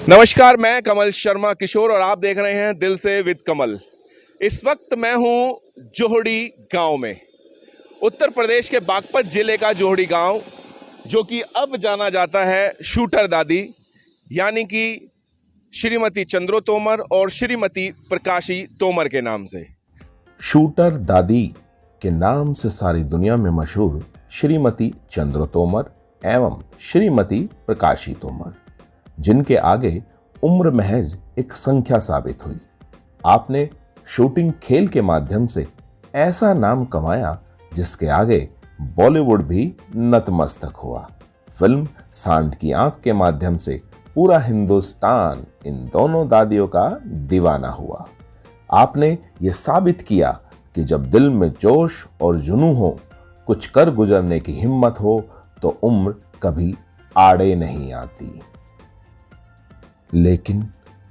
नमस्कार, मैं कमल शर्मा किशोर और आप देख रहे हैं दिल से विद कमल। इस वक्त मैं हूं जोहड़ी गांव में, उत्तर प्रदेश के बागपत जिले का जोहड़ी गांव, जो कि अब जाना जाता है शूटर दादी यानी कि श्रीमती चंद्रो तोमर और श्रीमती प्रकाशी तोमर के नाम से। शूटर दादी के नाम से सारी दुनिया में मशहूर श्रीमती चंद्रो तोमर एवं श्रीमती प्रकाशी तोमर, जिनके आगे उम्र महज एक संख्या साबित हुई। आपने शूटिंग खेल के माध्यम से ऐसा नाम कमाया जिसके आगे बॉलीवुड भी नतमस्तक हुआ। फिल्म सांड की आंख के माध्यम से पूरा हिंदुस्तान इन दोनों दादियों का दीवाना हुआ। आपने ये साबित किया कि जब दिल में जोश और जुनून हो, कुछ कर गुजरने की हिम्मत हो, तो उम्र कभी आड़े नहीं आती। लेकिन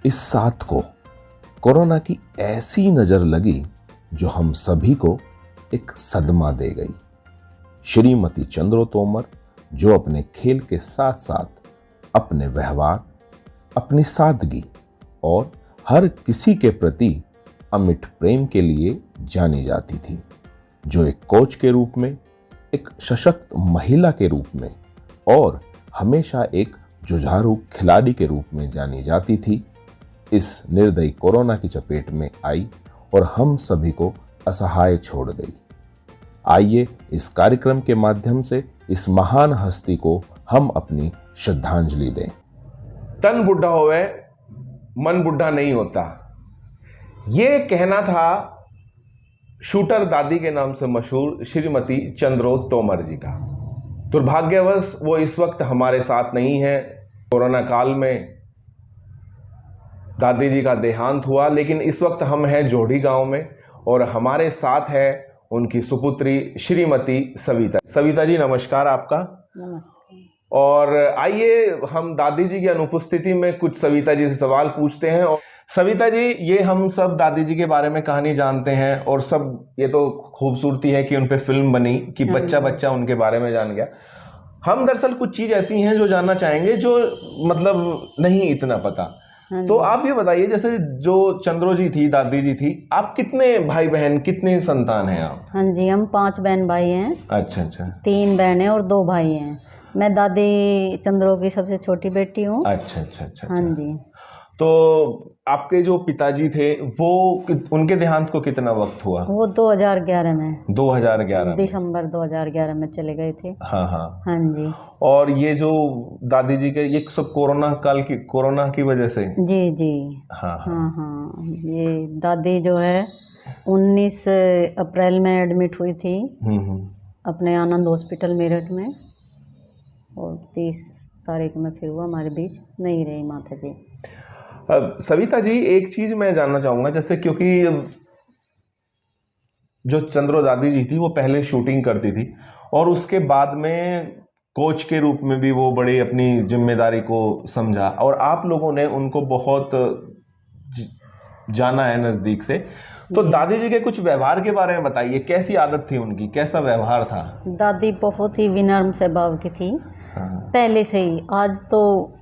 इस साथ को कोरोना की ऐसी नजर लगी जो हम सभी को एक सदमा दे गई। श्रीमती चंद्रो तोमर, जो अपने खेल के साथ साथ अपने व्यवहार, अपनी सादगी और हर किसी के प्रति अमिट प्रेम के लिए जानी जाती थी, जो एक कोच के रूप में, एक सशक्त महिला के रूप में और हमेशा एक जुझारू खिलाड़ी के रूप में जानी जाती थी, इस निर्दयी कोरोना की चपेट में आई और हम सभी को असहाय छोड़ गई। आइए इस कार्यक्रम के माध्यम से इस महान हस्ती को हम अपनी श्रद्धांजलि दें। तन बुढ़ा होवे, मन बुढ़ा नहीं होता, ये कहना था शूटर दादी के नाम से मशहूर श्रीमती चंद्रो तोमर जी का। दुर्भाग्यवश वो इस वक्त हमारे साथ नहीं है। कोरोना काल में दादी जी का देहांत हुआ, लेकिन इस वक्त हम हैं जोहड़ी गांव में और हमारे साथ है उनकी सुपुत्री श्रीमती सविता। सविता जी नमस्कार आपका। नमस्ते। और आइए हम दादी जी की अनुपस्थिति में कुछ सविता जी से सवाल पूछते हैं। और सविता जी, ये हम सब दादी जी के बारे में कहानी जानते हैं और सब, ये तो खूबसूरती है कि उन पे फिल्म बनी कि बच्चा बच्चा उनके बारे में जान गया। हम दरअसल कुछ चीज़ ऐसी हैं जो जानना चाहेंगे, जो मतलब नहीं इतना पता। तो आप ये बताइए, जैसे जो चंद्रो जी थी, दादी जी थी, आप कितने भाई बहन, कितने संतान हैं आप? हाँ जी, हम 5 बहन भाई हैं। अच्छा अच्छा। 3 बहनें और 2 भाई हैं। मैं दादी चंद्रो की सबसे छोटी बेटी हूँ। अच्छा अच्छा अच्छा। हाँ जी। तो आपके जो पिताजी थे वो उनके देहांत को कितना वक्त हुआ? वो 2011 में, 2011 दिसंबर 2011 में चले गए थे। हाँ हाँ हाँ जी। और ये जो दादी जी के, ये सब कोरोना की वजह से? जी जी। हाँ हाँ हाँ। ये दादी जो है 19 अप्रैल में एडमिट हुई थी अपने आनंद हॉस्पिटल मेरठ में, और 30 तारीख में फिर वो हमारे बीच नहीं रही माता जी। सविता जी, एक चीज मैं जानना चाहूंगा, जैसे क्योंकि जो चंद्रो दादी जी थी वो पहले शूटिंग करती थी और उसके बाद में कोच के रूप में भी वो बड़ी अपनी जिम्मेदारी को समझा, और आप लोगों ने उनको बहुत जाना है नज़दीक से। तो दादी जी के कुछ व्यवहार के बारे में बताइए, कैसी आदत थी उनकी, कैसा व्यवहार था? दादी बहुत ही विनम्र स्वभाव की थी। पहले से ही, आज तो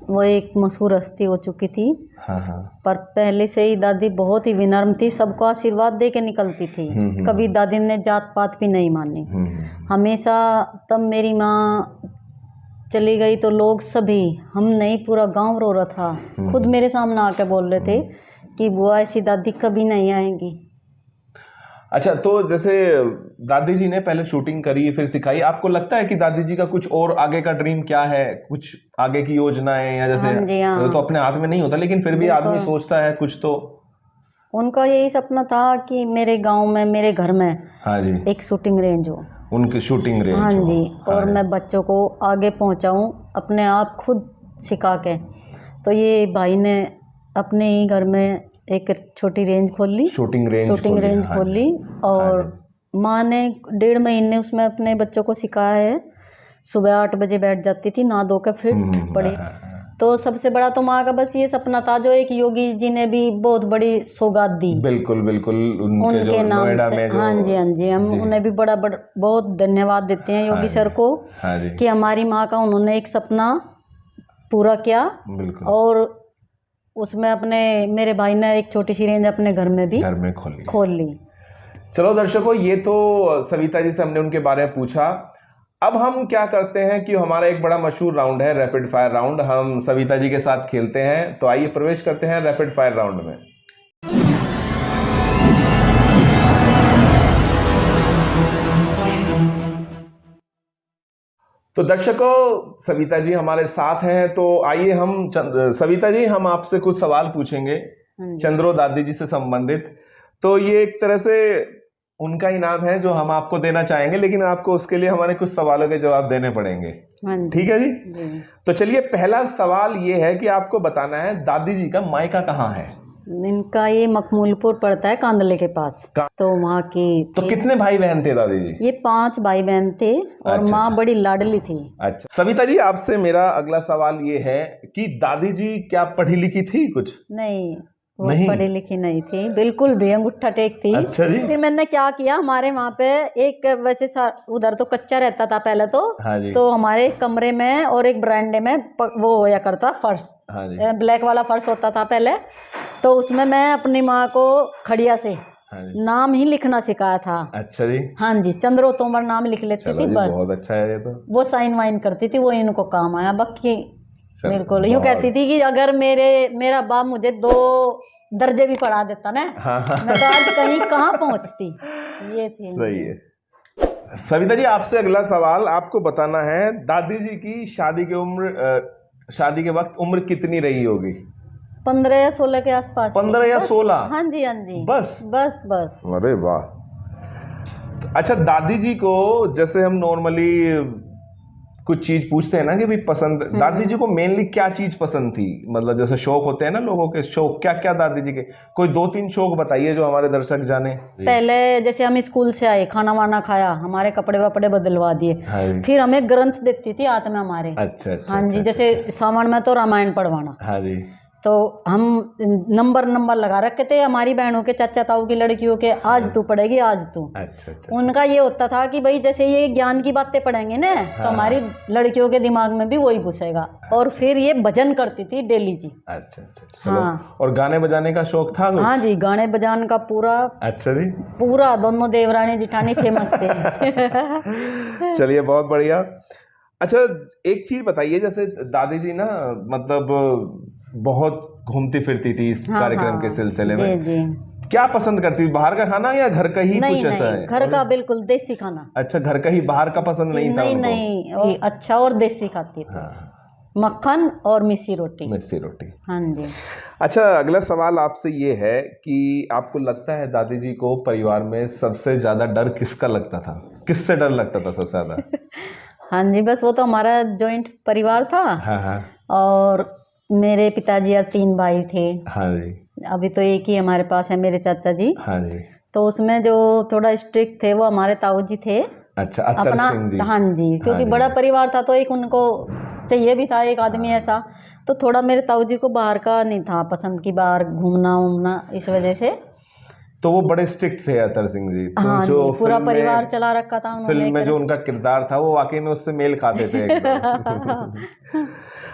वो एक मशहूर हस्ती हो चुकी थी, पर पहले से ही दादी बहुत ही विनम्र थी, सबको आशीर्वाद दे के निकलती थी। कभी दादी ने जात पात भी नहीं मानी। हमेशा, तब मेरी माँ चली गई तो लोग सभी, हम नहीं पूरा गांव रो रहा था। खुद मेरे सामने आके बोल रहे थे कि बुआ ऐसी दादी कभी नहीं आएंगी। अच्छा, तो जैसे दादी जी ने पहले शूटिंग करी, फिर सिखाई, आपको लगता है कि दादी जी का कुछ और आगे का ड्रीम क्या है, कुछ आगे की योजनाएं, या जैसे हाँ जी, हाँ। तो अपने हाथ में नहीं होता, लेकिन फिर भी आदमी सोचता है कुछ तो। उनका यही सपना था कि मेरे गांव में, मेरे घर में हाँ जी, एक शूटिंग रेंज हो। उनकी शूटिंग रेंज हाँ हो। जी। हाँ और मैं बच्चों को आगे पहुंचाऊं अपने आप खुद सिखा के। तो ये भाई ने अपने ही घर में एक छोटी रेंज खोल ली, शूटिंग रेंज खोल ली, और माँ ने 1.5 महीने उसमें अपने बच्चों को सिखाया है। सुबह 8 बजे बैठ जाती थी, नहा धो के फिर पढ़ी। तो सबसे बड़ा तो माँ का बस ये सपना था, जो एक योगी जी ने भी बहुत बड़ी सौगात दी। बिल्कुल बिल्कुल, उनके नाम से। हाँ जी, हाँ जी। हम उन्हें भी बड़ा बहुत धन्यवाद देते हैं योगी सर को, कि हमारी माँ का उन्होंने एक सपना पूरा किया। और उसमें अपने मेरे भाई ने एक छोटी सी रेंज अपने घर में भी खोल ली। चलो दर्शकों, ये तो सविता जी से हमने उनके बारे में पूछा। अब हम क्या करते हैं कि हमारा एक बड़ा मशहूर राउंड है, रैपिड फायर राउंड, हम सविता जी के साथ खेलते हैं। तो आइए प्रवेश करते हैं रैपिड फायर राउंड में। तो दर्शकों, सविता जी हमारे साथ हैं, तो आइए हम सविता जी, हम आपसे कुछ सवाल पूछेंगे चंद्रो दादी जी से संबंधित। तो ये एक तरह से उनका इनाम है जो हम आपको देना चाहेंगे, लेकिन आपको उसके लिए हमारे कुछ सवालों के जवाब देने पड़ेंगे। ठीक है जी? तो चलिए, पहला सवाल ये है कि आपको बताना है दादी जी का मायका कहाँ है। इनका ये मखमूलपुर पड़ता है, कांदले के पास। तो वहाँ की तो कितने भाई बहन थे दादी जी? ये 5 भाई बहन थे और माँ बड़ी लाडली थी। अच्छा सविता जी, आपसे मेरा अगला सवाल ये है कि दादी जी क्या पढ़ी लिखी थी कुछ? नहीं, वो पढ़ी लिखी नहीं थी, बिल्कुल भी अंगूठा टेक थी। अच्छा जी। फिर मैंने क्या किया, हमारे वहाँ पे एक वैसे उधर तो कच्चा रहता था पहले तो। हाँ जी। तो हमारे कमरे में और एक बरामदे में वो होया करता फर्श। हाँ जी। ब्लैक वाला फर्श होता था पहले, तो उसमें मैं अपनी माँ को खड़िया से नाम ही लिखना सिखाया था। अच्छा जी। हाँ जी, चंद्रो तोमर नाम लिख लेती थी बस। बहुत अच्छा है ये तो। वो साइन वाइन करती थी, वो इनको काम आया। बाकी बिल्कुल यूँ कहती थी कि अगर मेरा बाप मुझे 2 दर्जे भी पढ़ा देता ना, मैं तो आज कहीं कहाँ पहुँचती। ये थी। सही है। सविता जी, आपसे अगला सवाल, आपको बताना है दादी जी की शादी के वक्त उम्र कितनी रही होगी? 15 या 16 के आसपास। 15 या 16? हाँ जी, हाँ जी। बस। अरे वाह। अच्छा, दादी जी को जैसे हम नॉर्मली कुछ चीज पूछते हैं ना कि भाई पसंद, दादी जी को मेनली क्या चीज पसंद थी? मतलब जैसे शौक होते हैं ना लोगों के, शौक क्या क्या दादी जी के? कोई 2-3 शौक बताइए जो हमारे दर्शक जाने। पहले जैसे हम स्कूल से आए, खाना वाना खाया, हमारे कपड़े वपड़े बदलवा दिए, फिर हमें ग्रंथ देती थी हाथ में हमारे। अच्छा। हाँ जी, जैसे सावन में तो रामायण पढ़वाना। हाँ जी। तो हम नंबर लगा रखे थे हमारी बहनों के, चाचा ताऊ की लड़कियों के, आज तू पढ़ेगी, आज तू। अच्छा। उनका ये होता था कि भाई जैसे ये ज्ञान की बातें पढ़ेंगे ना, तो हमारी लड़कियों के दिमाग में भी वही घुसेगा। और फिर ये भजन करती थी डेली जी। अच्छा। हाँ। और गाने बजाने का शौक था? हाँ जी, गाने बजाने का पूरा। अच्छा जी। पूरा, दोनों देवरानी जिठानी फेमस थे। चलिए, बहुत बढ़िया। अच्छा, एक चीज बताइए, जैसे दादी जी ना मतलब बहुत घूमती फिरती थी इस कार्यक्रम के सिलसिले में। जी। क्या पसंद करती थी, बाहर का खाना या घर का ही? कुछ ऐसा है? घर का, बिल्कुल देसी खाना। अच्छा, घर का ही, बाहर का पसंद नहीं था? नहीं, अच्छा और देसी खाती थी। मक्खन और मिस्सी रोटी। हाँ जी। अच्छा, अगला सवाल आपसे ये है कि आपको लगता है दादी जी को परिवार में सबसे ज्यादा डर किसका लगता था? किससे डर लगता था सबसे ज्यादा? हाँ जी, बस वो तो हमारा जॉइंट परिवार था। हाँ। और मेरे पिताजी और 3 भाई थे। हाँ जी। अभी तो एक ही हमारे पास है, मेरे चाचा जी। हाँ जी। तो उसमें जो थोड़ा स्ट्रिक्ट थे वो हमारे ताऊ जी थे। अच्छा, अत्तर सिंह जी। हाँ जी, क्योंकि बड़ा परिवार था तो एक उनको चाहिए भी था एक आदमी ऐसा। तो थोड़ा मेरे ताऊ जी को बाहर का नहीं था पसंद, की बाहर घूमना, इस वजह से। तो वो बड़े स्ट्रिक्ट थे अत्तर सिंह जी। तो हाँ जो जी, पूरा परिवार चला रखा था उन्होंने। फिल्म में जो उनका किरदार था वो वाकई में उससे मेल खाते थे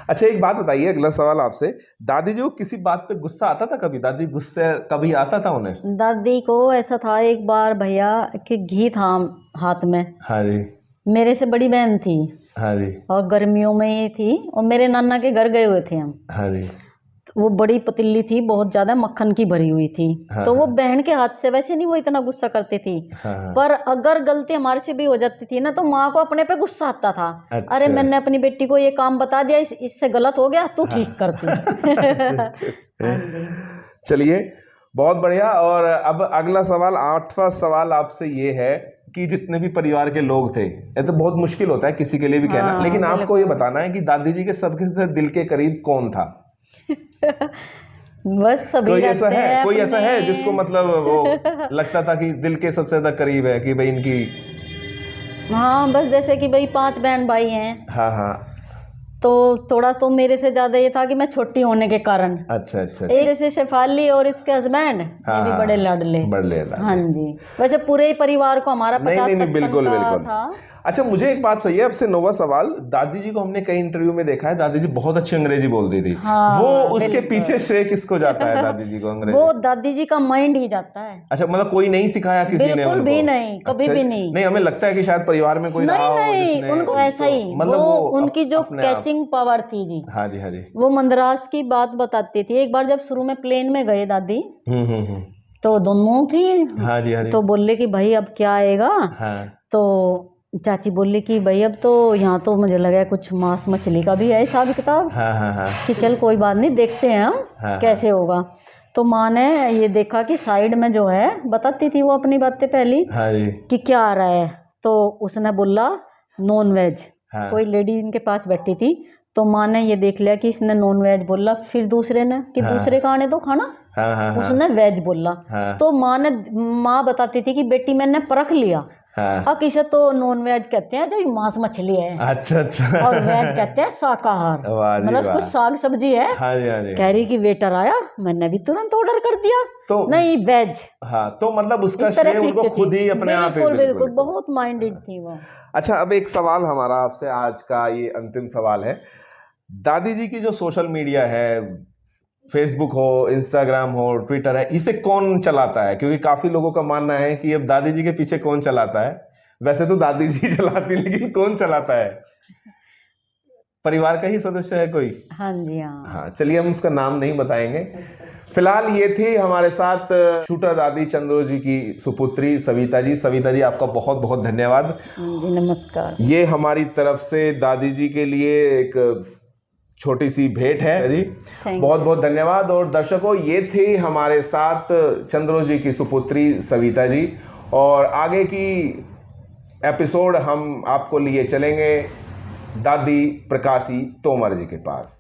अच्छा, एक बात बताइए, अगला सवाल आपसे, दादी जी को किसी बात पे गुस्सा आता था कभी? दादी गुस्से कभी आता था उन्हें? दादी को ऐसा था, एक बार भैया कि घी था हाथ में। हाँ जी। मेरे से बड़ी बहन थी। हाँ जी। और गर्मियों में ही थी और मेरे नाना के घर गए हुए थे हम। हाँ जी। वो बड़ी पतीली थी, बहुत ज्यादा मक्खन की भरी हुई थी। हाँ। तो वो बहन के हाथ से, वैसे नहीं वो इतना गुस्सा करती थी। हाँ। पर अगर गलती हमारे से भी हो जाती थी ना, तो माँ को अपने पे गुस्सा आता था। अच्छा। अरे मैंने अपनी बेटी को ये काम बता दिया, इससे गलत हो गया, तू ठीक करती। चलिए, बहुत बढ़िया। और अब अगला सवाल, 8वां सवाल आपसे ये है कि जितने भी परिवार के लोग थे, ये तो बहुत मुश्किल होता है किसी के लिए भी कहना, लेकिन आपको ये बताना है कि दादी जी के सबसे दिल के करीब कौन था? बस सभी। कोई ऐसा है जिसको मतलब वो लगता था कि दिल के सबसे ज्यादा करीब है कि भाई इनकी? हाँ, बस जैसे कि भाई 5 बहन भाई हैं। हाँ। तो थोड़ा तो मेरे से ज्यादा ये था कि मैं छोटी होने के कारण। अच्छा। एक जैसे शेफाली और इसके हस्बैंड, ये भी बड़े लाडले। हाँ जी, वैसे पूरे ही परिवार को हमारा 50-55 था। अच्छा, मुझे एक बात चाहिए आपसे, नोवा सवाल। दादी जी को हमने कई इंटरव्यू में देखा है, दादी जी बहुत अच्छी अंग्रेजी बोलती थी। हाँ, वो उसके पीछे श्रेय किसको जाता है दादी जी को अंग्रेजी? वो दादी जी का माइंड ही जाता है। अच्छा, मतलब कोई नहीं सिखाया किसी ने बिल्कुल उनको? भी नहीं, कभी अच्छा, भी नहीं। नहीं, हमें लगता है कि शायद परिवार में कोई रहा हो नहीं, जिसने उनको ऐसा ही, मतलब वो वो उनकी जो अपने आप। कैचिंग पावर थी जी, हाँ जी, हाँ जी। वो मंदरास की बात बताती थी। एक बार जब शुरू में प्लेन में गए दादी, हम्म। तो दोनों थी। हाँ जी, हाँ जी। तो बोले कि भाई अब क्या आएगा? हाँ तो चाची बोली कि भाई अब तो यहाँ तो मुझे लगा कुछ मांस मछली का भी है हिसाब किताब, हाँ हाँ हाँ कि चल कोई बात नहीं, देखते हैं हम हाँ, कैसे होगा। तो माँ ने ये देखा कि साइड में जो है, बताती थी वो अपनी बातें पहली, हाँ जी। कि क्या आ रहा है। तो उसने बोला नॉन वेज। हाँ। कोई लेडी इनके पास बैठी थी, तो माँ ने ये देख लिया कि इसने नॉन वेज बोला। फिर दूसरे ने कि हाँ। दूसरे का आने दो खाना, हाँ हाँ हाँ उसने वेज बोला। हाँ। तो माँ बताती थी कि बेटी मैंने परख लिया, हाँ। किसे तो नॉन वेज कहते हैं जो ये मांस मछली है, अच्छा अच्छा। और वेज कहते हैं शाकाहार, वाह जी मतलब वाह। कुछ साग सब्जी है। हाँ जी, हाँ जी। कह रही कि वेटर आया, मैंने भी तुरंत ऑर्डर कर दिया, तो नहीं वेज। हाँ, तो मतलब उसका इस तरह श्रेय उनको सीखती खुद थी। ही अपने आप ही। बिल्कुल बिल्कुल, बहुत माइंडेड थी वो। अच्छा, अब एक सवाल हमारा आपसे, आज का ये अंतिम सवाल है। दादी जी की जो सोशल मीडिया है, फेसबुक हो, इंस्टाग्राम हो, ट्विटर है, इसे कौन चलाता है? क्योंकि काफी लोगों का मानना है कि अब दादी जी के पीछे कौन चलाता है। वैसे तो दादी जी चलाती, लेकिन कौन चलाता है? परिवार का ही सदस्य है कोई? हाँ जी, हाँ। हाँ, चलिए हम उसका नाम नहीं बताएंगे। फिलहाल ये थी हमारे साथ शूटर दादी चंद्रो जी की सुपुत्री सविता जी। सविता जी, आपका बहुत बहुत धन्यवाद जी, नमस्कार। ये हमारी तरफ से दादी जी के लिए एक छोटी सी भेंट है जी। बहुत बहुत धन्यवाद। और दर्शकों, ये थी हमारे साथ चंद्रो जी की सुपुत्री सविता जी, और आगे की एपिसोड हम आपको लिए चलेंगे दादी प्रकाशी तोमर जी के पास।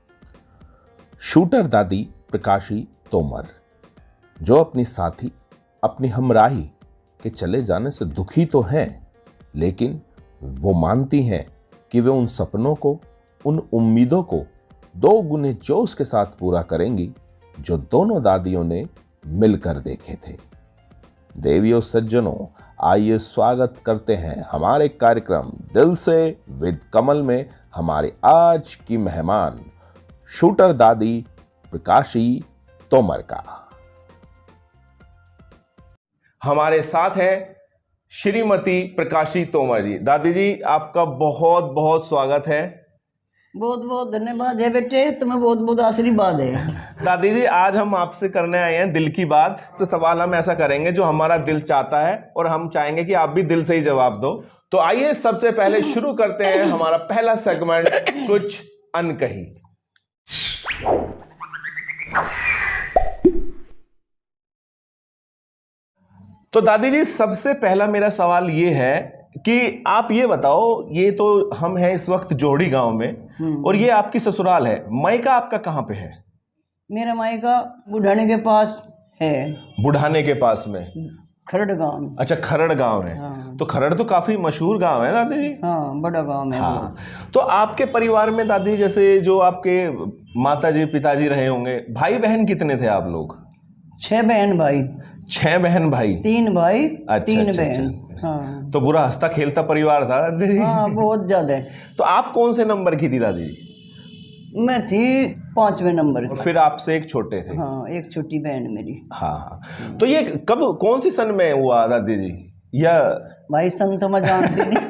शूटर दादी प्रकाशी तोमर, जो अपनी साथी, अपनी हमराही के चले जाने से दुखी तो हैं, लेकिन वो मानती हैं कि वे उन सपनों को, उन उम्मीदों को 2 गुने जोश के साथ पूरा करेंगी जो दोनों दादियों ने मिलकर देखे थे। देवियों सज्जनों, आइए स्वागत करते हैं हमारे कार्यक्रम दिल से विद कमल में हमारे आज की मेहमान शूटर दादी प्रकाशी तोमर का। हमारे साथ है श्रीमती प्रकाशी तोमर जी। दादी जी, आपका बहुत बहुत स्वागत है। बहुत बहुत धन्यवाद है बेटे, तुम्हें बहुत बहुत आशीर्वाद है। दादी जी, आज हम आपसे करने आए हैं दिल की बात। तो सवाल हम ऐसा करेंगे जो हमारा दिल चाहता है, और हम चाहेंगे कि आप भी दिल से ही जवाब दो। तो आइए सबसे पहले शुरू करते हैं हमारा पहला सेगमेंट, कुछ अनकही। तो दादी जी, सबसे पहला मेरा सवाल ये है कि आप ये बताओ, ये तो हम हैं इस वक्त जोड़ी गांव में, और ये आपकी ससुराल है। मायका आपका कहाँ पे है? मेरा मायका बुढ़ाने के पास है। बुढ़ाने के पास में? खरड़ गांव में। अच्छा, खरड़ गांव है। हाँ। तो खरड़ तो काफी मशहूर गांव है दादी जी। हाँ, बड़ा गांव में। हाँ, तो आपके परिवार में दादी, जैसे जो आपके माता जी पिताजी रहे होंगे, भाई बहन कितने थे आप लोग? 6 बहन भाई। 6 बहन भाई? 3 भाई, अच्छा, 3 अच्छा, बहन। अच्छा। हाँ। तो बुरा हंसता खेलता परिवार था दादी जी। हाँ, बहुत ज्यादा। तो आप कौन से नंबर की थी दादी जी? मैं थी 5वें नंबर और की। फिर आपसे एक छोटे थे? हाँ, एक छोटी बहन मेरी। हाँ हाँ। तो ये कब, कौन सी सन में हुआ दादी जी? या भाई सन तो मैं जानती नहीं।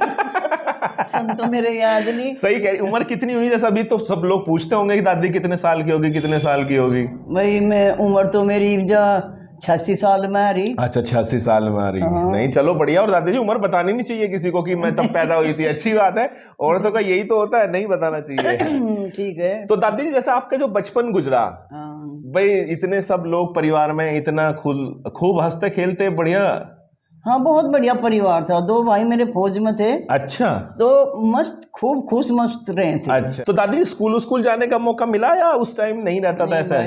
सन तो मेरे याद नहीं। सही कह रही। उम्र कितनी हुई? जैसा अभी तो सब लोग पूछते होंगे कि दादी कितने साल की होगी, कितने साल की होगी? भाई मैं उम्र तो मेरी जा 86 साल में आ रही। अच्छा, 86 साल में आ रही। नहीं, चलो बढ़िया। और दादी जी, उम्र बतानी नहीं चाहिए किसी को कि मैं तब पैदा हुई थी। अच्छी बात है, औरतों का यही तो होता है, नहीं बताना चाहिए। ठीक है। तो दादी जी, जैसा आपका जो बचपन गुजरा, भाई इतने सब लोग परिवार में, इतना खूब हंसते खेलते, बढ़िया। हाँ, बहुत बढ़िया परिवार था। 2 भाई मेरे फौज में थे। अच्छा। तो मस्त, खूब खुश मस्त रहे थे। अच्छा, तो दादी जी स्कूल जाने का मौका मिला या उस टाइम नहीं रहता था ऐसा?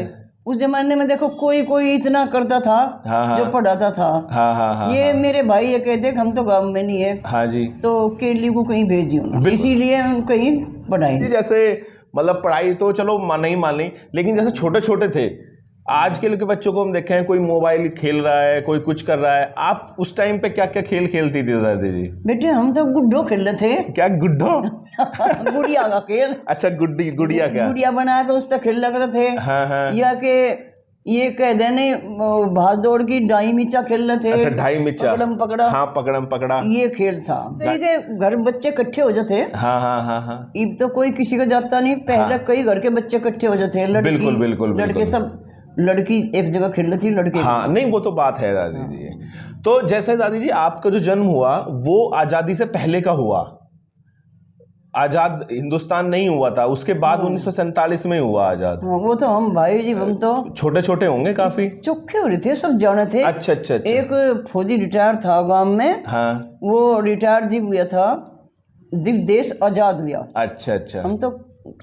उस जमाने में देखो कोई इतना करता था। हाँ, जो पढ़ाता था। हाँ हाँ हाँ। ये मेरे भाई ये कहते हम तो गांव में नहीं है। हाँ जी। तो केली को कहीं भेजियो, इसीलिए हम कहीं पढ़ाई। जैसे मतलब पढ़ाई तो चलो नहीं मान ली, लेकिन जैसे छोटे छोटे थे आज के बच्चों को हम देखे हैं, कोई मोबाइल खेल रहा है, कोई कुछ कर रहा है। आप उस टाइम पे क्या क्या खेल खेलती थी दादी जी? बेटे हम तो गुड्डो खेल रहे थे। क्या गुड्डो? गुड़िया का खेल। अच्छा गुड़िया क्या? गुड़िया बना के उसका खेल लग रहे थे। हाँ हाँ। या के ये कह देने भाग दौड़ की ढाई मिर्चा खेल रहे थे। अच्छा ढाई मिर्चा, पकड़म पकड़ा। हाँ पकड़म पकड़ा, ये खेल था। घर बच्चे इकट्ठे हो जाते। हाँ हाँ हाँ हाँ। अब तो कोई किसी का जाता नहीं, पहले कई घर के बच्चे इकट्ठे हो जाते। बिल्कुल बिल्कुल लड़के सब, लड़की एक जगह खेल रही थी, लड़के। हाँ नहीं वो तो बात है दादी जी। तो जैसे दादी जी आपका जो जन्म हुआ वो आजादी से पहले का हुआ, आजाद हिंदुस्तान नहीं हुआ था, उसके बाद 1947 में हुआ आजाद। वो तो हम भाई जी हम तो छोटे छोटे होंगे काफी, चौखे हो रहे थे, सब जाने थे। अच्छा अच्छा अच्छा। एक फौजी रिटायर था गांव में। हाँ वो रिटायर जब हुआ था, जब देश आजाद हुआ। अच्छा अच्छा। हम तो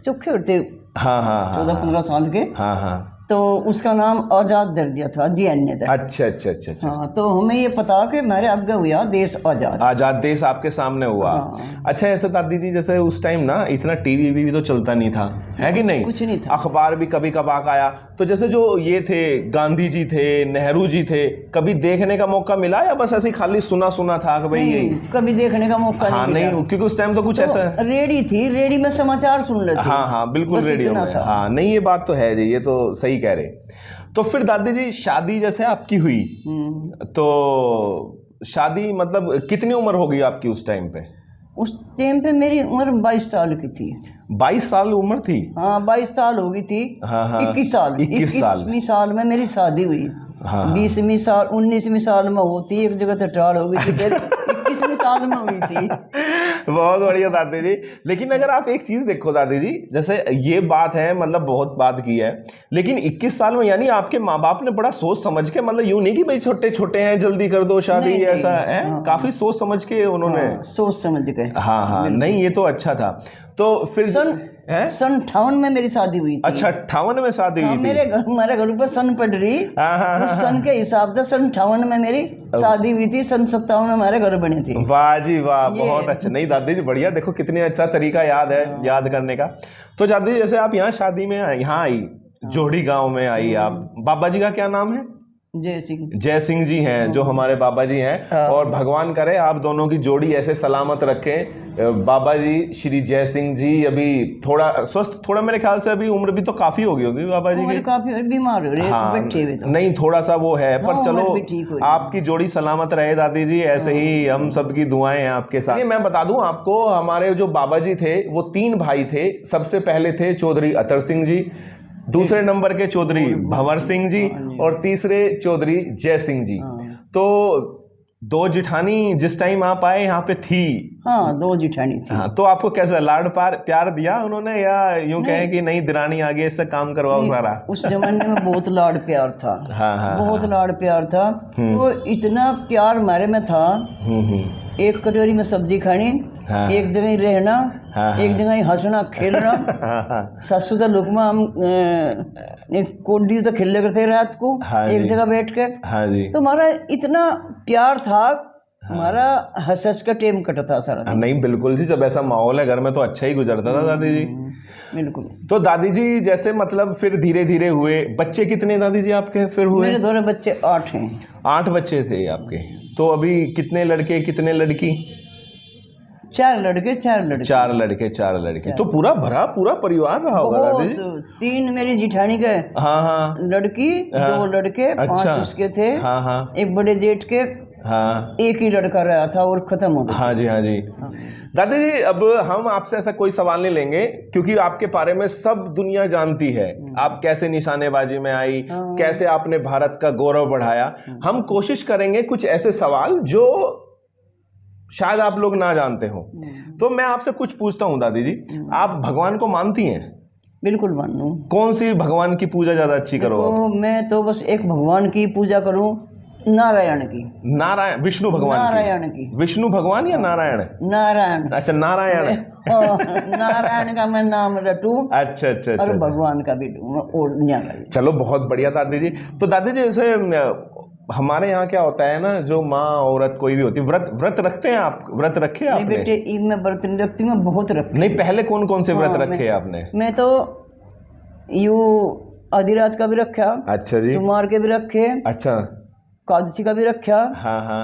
चौखे होते। हाँ हाँ हाँ 14-15 साल के। हाँ हाँ। तो उसका नाम आजाद दर दिया था GN ने। अच्छा अच्छा अच्छा अच्छा। हाँ तो हमें ये पता कि मेरे आगे हुआ देश आजाद। आजाद देश आपके सामने हुआ। हाँ। अच्छा ऐसे दादी जी जैसे उस टाइम ना इतना टीवी भी तो चलता नहीं था, है कि नहीं? कुछ नहीं था। अखबार भी कभी कभार आया। तो जैसे जो ये थे गांधी जी थे, नेहरू जी थे, कभी देखने का मौका मिला या बस ऐसे खाली सुना सुना था कि भाई यही? कभी देखने का मौका हाँ नहीं नहीं, क्योंकि उस टाइम तो कुछ ऐसा रेडी थी, रेडी में समाचार सुन लेते। हाँ हाँ बिल्कुल रेडियो में। हाँ नहीं ये बात तो है जी, ये तो सही कह रहे। तो फिर दादी जी शादी जैसे आपकी हुई, तो शादी मतलब कितनी उम्र होगी आपकी उस टाइम पे? उस टाइम पे मेरी उम्र 22 साल की थी। 22 साल उम्र थी? हाँ 22 साल हो गई थी। हाँ हाँ 21 साल 21वीं साल में मेरी शादी हुई। हाँ 20वीं साल 19वीं साल में होती, एक जगह तो टाल हो गई थी, फिर 21वीं साल में हुई थी। बहुत बढ़िया दादी जी। लेकिन अगर आप एक चीज देखो दादी जी, जैसे ये बात है मतलब बहुत बात की है, लेकिन 21 साल में यानी आपके माँ बाप ने बड़ा सोच समझ के, मतलब यूं नहीं कि भाई छोटे छोटे हैं जल्दी कर दो शादी, ऐसा है। हाँ, काफी सोच समझ के उन्होंने। हाँ, सोच समझ गए। हाँ हाँ नहीं ये तो अच्छा था। तो फिर सन 58 में मेरी शादी हुई थी। अच्छा 58 में शादी हुई थी? मेरे घर पर सन पड़ रही, उस सन के हिसाब से सन 58 में मेरी शादी हुई थी। सन 57 में हमारे घर बने थे। वाह जी वाह, बहुत अच्छा। नहीं दादी जी बढ़िया, देखो कितने अच्छा तरीका याद है याद करने का। तो दादी जी जैसे आप यहाँ शादी में यहाँ आई, जोड़ी गांव में आई आप, बाबा जी का क्या नाम है? जय सिंह जी हैं जो हमारे बाबा जी हैं। और भगवान करे आप दोनों की जोड़ी ऐसे सलामत रखें। बाबा जी श्री जय सिंह जी अभी थोड़ा स्वस्थ, थोड़ा मेरे ख्याल से अभी उम्र भी तो काफी हो गई होगी बाबा जी की, काफी बीमार हो रहे हैं। हाँ, बैठे हुए तो नहीं थोड़ा सा वो है, पर चलो आपकी जोड़ी सलामत रहे दादी जी, ऐसे ही हम सबकी दुआएं हैं आपके साथ। मैं बता दूं आपको, हमारे जो बाबा जी थे वो 3 भाई थे। सबसे पहले थे चौधरी अतर सिंह जी, दूसरे नंबर के चौधरी भंवर सिंह जी, और तीसरे चौधरी जय सिंह जी। तो 2 जिठानी जिस टाइम आप आए यहाँ पे थी? हाँ 2 जिठानी थी। हाँ तो आपको कैसा लाड प्यार दिया उन्होंने, या यूं कहें कि नहीं दिरानी आगे इससे काम करवाओ सारा? उस जमाने में बहुत लाड प्यार था। हाँ हाँ बहुत लाड प्यार था। वो इतना प्यार हमारे में था, एक कटोरी में सब्जी खानी, एक जगह ही रहना, एक जगह ही हंसना खेलना। सासू का लुकमा हम एक कोडी तो खेल करते रात को एक जगह बैठ के। तो हमारा इतना प्यार था, हमारा हंस का टेम कटता सारा। नहीं बिल्कुल जी, जब ऐसा माहौल है घर में तो अच्छा ही गुजरता था दादी जी। बिल्कुल। तो दादी जी जैसे मतलब फिर धीरे धीरे हुए, बच्चे कितने दादी जी आपके फिर हुए? मेरे दोनों बच्चे 8 हैं। 8 बच्चे थे आपके। तो अभी कितने लड़के कितने लड़की? 4 लड़के 4 लड़के। 4 लड़के 4 लड़के। तो पूरा भरा पूरा परिवार रहा होगा दादी जी? 3 मेरी जिठानी के लड़की, 2 लड़के, 5 उसके थे। एक बड़े जेठ के एक ही लड़का रहा था और खत्म हो गया। हाँ जी हाँ जी। दादी जी अब हम आपसे ऐसा कोई सवाल नहीं लेंगे, क्योंकि आपके बारे में सब दुनिया जानती है। आप कैसे निशानेबाजी में आई, कैसे आपने भारत का गौरव बढ़ाया। हम कोशिश करेंगे कुछ ऐसे सवाल जो शायद आप लोग ना जानते हो। तो मैं आपसे कुछ पूछता हूँ दादी जी, आप भगवान को मानती हैं? बिल्कुल मानूं। कौन सी भगवान की पूजा ज्यादा अच्छी करो? मैं तो बस एक भगवान की पूजा करूं, नारायण की। नारायण, विष्णु भगवान? नारायण की। विष्णु भगवान या नारायण? नारायण। अच्छा नारायण। नारायण का मैं नाम रटूं। अच्छा अच्छा अच्छा। और भगवान का भी और चलो बहुत बढ़िया दादी जी। तो दादी जी जैसे हमारे यहाँ क्या होता है ना, जो माँ औरत कोई भी होती है, व्रत रखते हैं आप? व्रत रखे आपने? नहीं बेटे मैं व्रत नहीं रखती, मैं बहुत रखती। नहीं पहले कौन कौन से व्रत रखे आपने? मैं तो आधी रात का भी रखा, अच्छा जी, सोमवार के भी रखे, अच्छा, एकादशी का भी रखा। हाँ हाँ,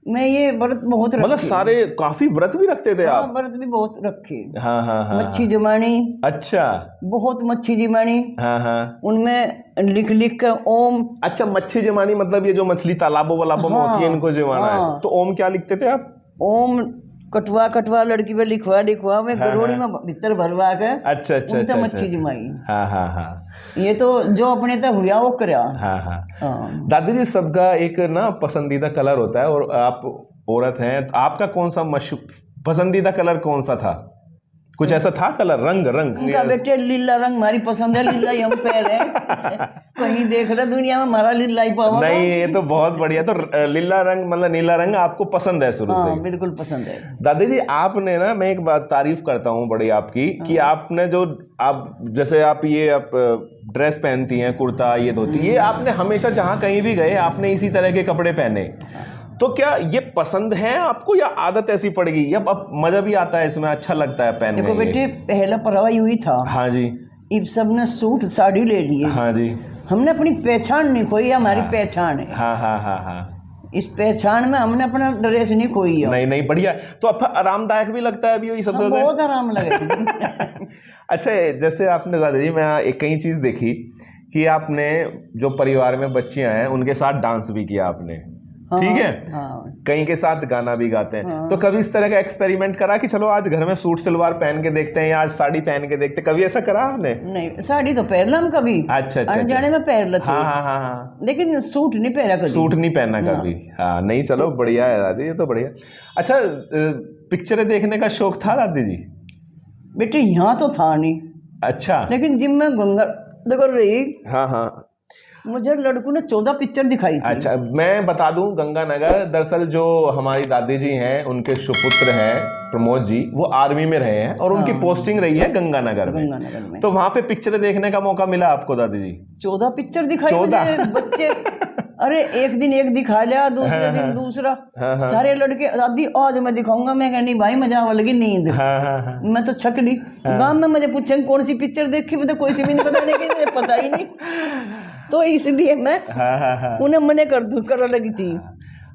मैं ये व्रत बहुत मतलब रखे। सारे काफी व्रत भी रखते थे हाँ, आप? व्रत भी बहुत रखे। हाँ हाँ हाँ, मच्छी जमानी, अच्छा, बहुत मच्छी जमानी, हाँ हाँ, उनमें लिख लिख के ओम। अच्छा, मच्छी जमानी मतलब ये जो मछली तालाबों वालाबों में होती है, हाँ, इनको जमाना है। हाँ। तो ओम क्या लिखते थे आप? ओम कटवा कटवा लड़की पे लिखवा मैं हाँ, गरोड़ी हाँ। में भीतर भरवा के अच्छा अच्छा उनसे अच्छा, मच्छी अच्छा। जमाई। हाँ हाँ हाँ, ये तो जो अपने तक हुआ वो करया। हाँ हाँ। हाँ। दादी जी, सबका एक ना पसंदीदा कलर होता है, और आप औरत हैं, तो आपका कौन सा पसंदीदा कलर कौन सा था? कुछ ऐसा था कलर, रंग रंग? उनका बेटे लीला रंग हमारी पसंद है, लीला ही हम पहन है। कहीं देख रहे दुनिया में हमारा लीला ही पावा। नहीं, ये तो बहुत बढ़िया। तो लीला रंग मतलब नीला रंग आपको पसंद है शुरू से? हाँ, बिल्कुल पसंद है। दादी जी, आपने ना, मैं एक बात तारीफ करता हूँ बड़ी आपकी, कि आपने जो आप जैसे आप ड्रेस पहनती हैं, कुर्ता, ये धोती, ये आपने हमेशा जहाँ कहीं भी गए आपने इसी तरह के कपड़े पहने। तो क्या ये पसंद है आपको, या आदत ऐसी पड़ गई, या अब मजा भी आता है इसमें, अच्छा लगता है पहनने देखो में? बेटे, पहला परवा यूं ही था। हाँ जी, इब सबने सूट साड़ी ले लिए। हाँ जी, हमने अपनी पहचान नहीं खोई, हमारी पहचान है। हाँ हाँ हाँ हाँ, इस पहचान में हमने अपना ड्रेस नहीं खोई है। नहीं नहीं, बढ़िया। तो अब आरामदायक भी लगता है अभी वही सबसे ज्यादा? बहुत आराम लगे। अच्छा, जैसे आपने दादा जी, मैं एक कई चीज देखी कि आपने जो परिवार में बच्चियां हैं उनके साथ डांस भी किया आपने, ठीक है? हाँ। कहीं के साथ गाना भी गाते हैं। हाँ। तो कभी इस तरह का एक्सपेरिमेंट करा कि चलो आज घर में सूट सलवार पहन के देखते हैं, या आज साड़ी पहन के देखते हैं, कभी ऐसा करा आपने? नहीं, साड़ी तो पहन हम कभी। अच्छा अच्छा, अनजाने में पहन लेते। हाँ हाँ हाँ हाँ, लेकिन सूट नहीं पहना कभी। सूट नहीं पहनना कभी? हाँ, नहीं, चलो बढ़िया है दादी, ये तो बढ़िया। अच्छा, पिक्चरें देखने का शौक था दादी जी? बेटे यहाँ तो था नहीं, अच्छा, लेकिन जिम में गंगा देखो रही, हाँ हाँ, मुझे लड़कों ने 14 पिक्चर दिखाई थी। अच्छा, मैं बता दूं, गंगानगर, दरअसल जो हमारी दादी जी हैं उनके सुपुत्र हैं प्रमोद जी, वो आर्मी में रहे हैं और उनकी पोस्टिंग रही है गंगानगर में। तो वहां पे पिक्चर देखने का मौका मिला आपको दादी जी? 14 पिक्चर दिखाई 14? मुझे, बच्चे। अरे एक दिन एक दिखा लिया, दूसरे दिन दूसरा। सारे लड़के, दादी आज मैं दिखाऊंगा। मैं कहनी भाई मजा आवा लगी नींद। मैं तो छक ली। गांव में मुझे पूछेंगे कौन सी पिक्चर देखी, मुझे कोई सी भी नहीं पता, लेकिन मुझे पता ही नहीं। तो इसलिए मैं उन्हें मने कर लगी थी।